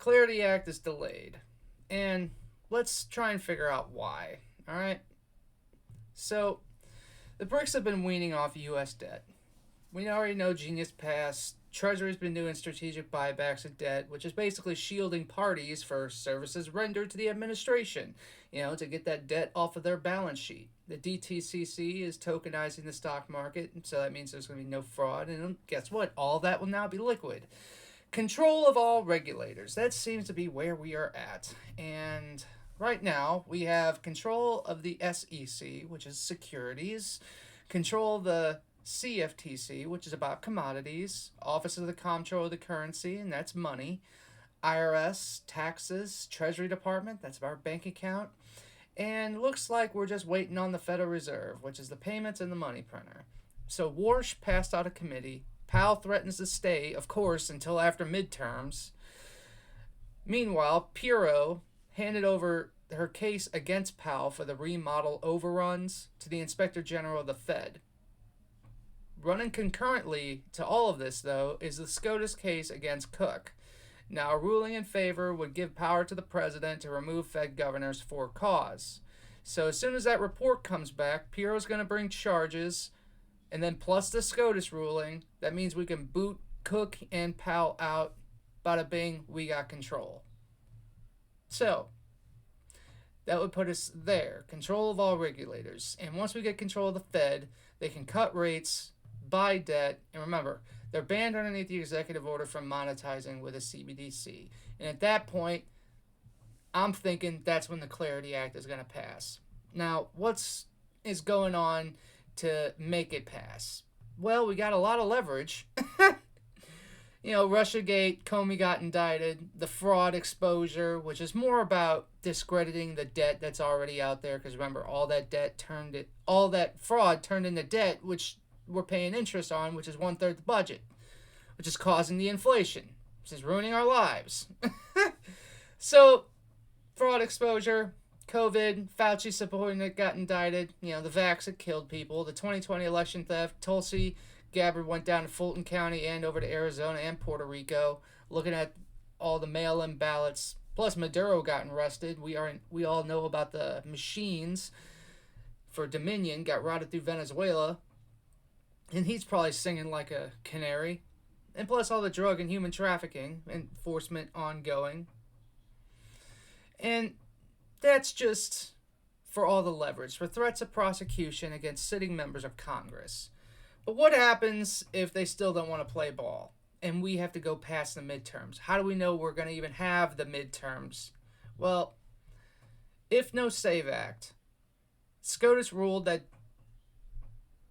Clarity Act is delayed. And let's try and figure out why. All right? So, the BRICS have been weaning off U.S. debt. We already know Genius passed. Treasury's been doing strategic buybacks of debt, which is basically shielding parties for services rendered to the administration, to get that debt off of their balance sheet. The DTCC is tokenizing the stock market, so that means there's going to be no fraud. And guess what? All that will now be liquid. Control of all regulators. That seems to be where we are at. And right now, we have control of the SEC, which is securities, control of the CFTC, which is about commodities, Office of the Comptroller of the Currency, and that's money, IRS, taxes, Treasury Department, that's our bank account, and looks like we're just waiting on the Federal Reserve, which is the payments and the money printer. So Warsh passed out a committee. Powell threatens to stay, of course, until after midterms. Meanwhile, Pirro handed over her case against Powell for the remodel overruns to the Inspector General of the Fed. Running concurrently to all of this, though, is the SCOTUS case against Cook. Now, a ruling in favor would give power to the president to remove Fed governors for cause. So as soon as that report comes back, Pirro's going to bring charges, and then plus the SCOTUS ruling, that means we can boot Cook and Powell out. Bada bing, we got control. So, that would put us there. Control of all regulators. And once we get control of the Fed, they can cut rates, buy debt, and remember, they're banned underneath the executive order from monetizing with a CBDC. And at that point, I'm thinking that's when the Clarity Act is going to pass. Now, what's is going on to make it pass? Well, we got a lot of leverage. Russiagate, Comey got indicted, the fraud exposure, which is more about discrediting the debt that's already out there. Because remember, all that fraud turned into debt, which we're paying interest on, which is 1/3 the budget, which is causing the inflation, which is ruining our lives. So, fraud exposure, COVID, Fauci subordinate got indicted, the vax that killed people, the 2020 election theft, Tulsi Gabbard went down to Fulton County and over to Arizona and Puerto Rico, looking at all the mail-in ballots. Plus, Maduro got arrested. We all know about the machines for Dominion got routed through Venezuela, and he's probably singing like a canary. And plus, all the drug and human trafficking enforcement ongoing. And that's just for all the leverage, for threats of prosecution against sitting members of Congress. But what happens if they still don't want to play ball and we have to go past the midterms? How do we know we're going to even have the midterms? Well, if no SAVE Act, SCOTUS ruled that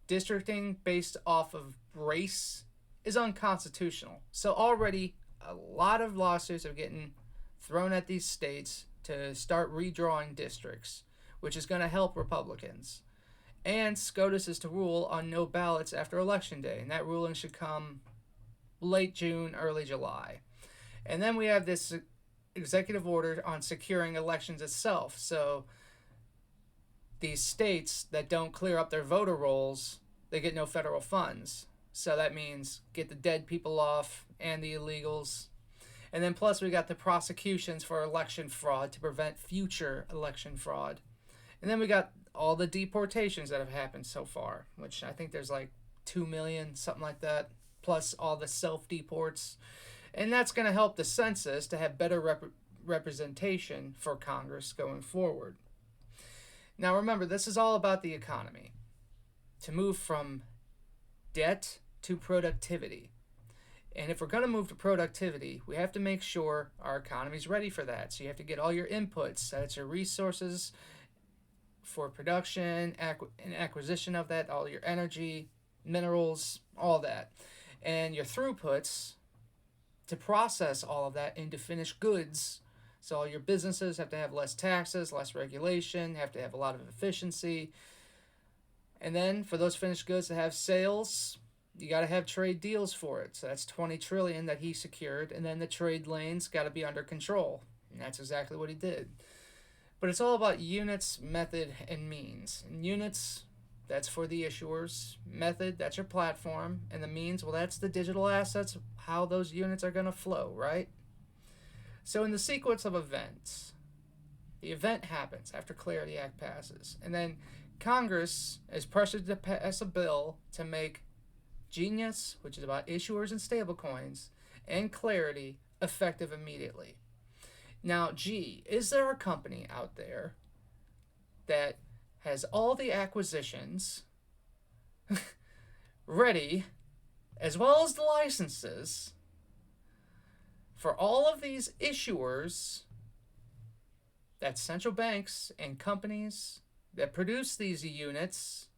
districting based off of race is unconstitutional. So already a lot of lawsuits are getting thrown at these states to start redrawing districts, which is going to help Republicans. And SCOTUS is to rule on no ballots after Election Day, and that ruling should come late June, early July. And then we have this executive order on securing elections itself. So these states that don't clear up their voter rolls, they get no federal funds. So that means get the dead people off and the illegals. And then plus we got the prosecutions for election fraud to prevent future election fraud. And then we got all the deportations that have happened so far, which I think there's like 2 million, something like that, plus all the self-deports. And that's going to help the census to have better representation for Congress going forward. Now remember, this is all about the economy. To move from debt to productivity. And if we're going to move to productivity, we have to make sure our economy is ready for that. So you have to get all your inputs, that's your resources for production and acquisition of that, all your energy, minerals, all that. And your throughputs to process all of that into finished goods. So all your businesses have to have less taxes, less regulation, have to have a lot of efficiency. And then for those finished goods to have sales, you got to have trade deals for it. So that's $20 trillion that he secured, and then the trade lanes got to be under control. And that's exactly what he did. But it's all about units, method, and means. And units, that's for the issuers. Method, that's your platform. And the means, well, that's the digital assets, how those units are going to flow, right? So in the sequence of events, the event happens after Clarity Act passes, and then Congress is pressured to pass a bill to make Genius, which is about issuers and stablecoins, and Clarity effective immediately. Now, gee, is there a company out there that has all the acquisitions ready, as well as the licenses, for all of these issuers, that's central banks and companies that produce these units,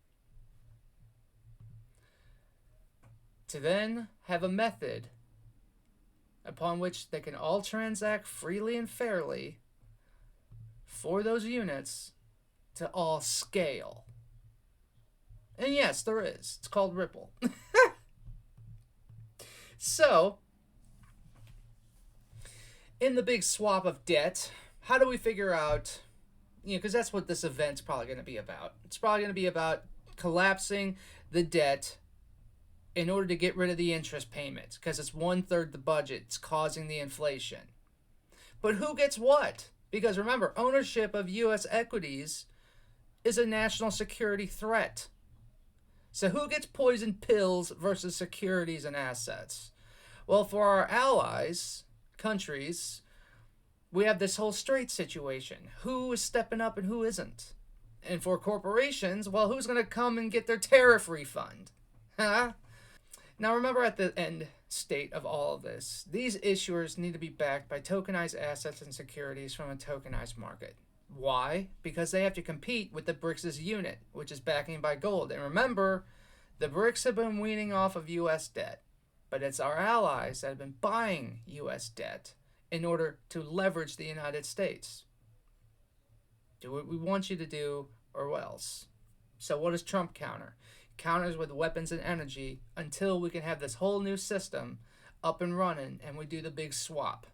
to then have a method upon which they can all transact freely and fairly for those units to all scale? And yes, there is. It's called Ripple. So, in the big swap of debt, how do we figure out, because that's what this event's probably going to be about. It's probably going to be about collapsing the debt in order to get rid of the interest payments, because it's 1/3 the budget. It's causing the inflation. But who gets what? Because remember, ownership of U.S. equities is a national security threat. So who gets poison pills versus securities and assets? Well, for our allies, countries, we have this whole straight situation. Who is stepping up and who isn't? And for corporations, well, who's going to come and get their tariff refund? Huh? Now remember, at the end state of all of this, these issuers need to be backed by tokenized assets and securities from a tokenized market. Why? Because they have to compete with the BRICS unit, which is backing by gold. And remember, the BRICS have been weaning off of U.S. debt, but it's our allies that have been buying U.S. debt in order to leverage the United States. Do what we want you to do or else. So what does Trump counter? Counters with weapons and energy until we can have this whole new system up and running and we do the big swap.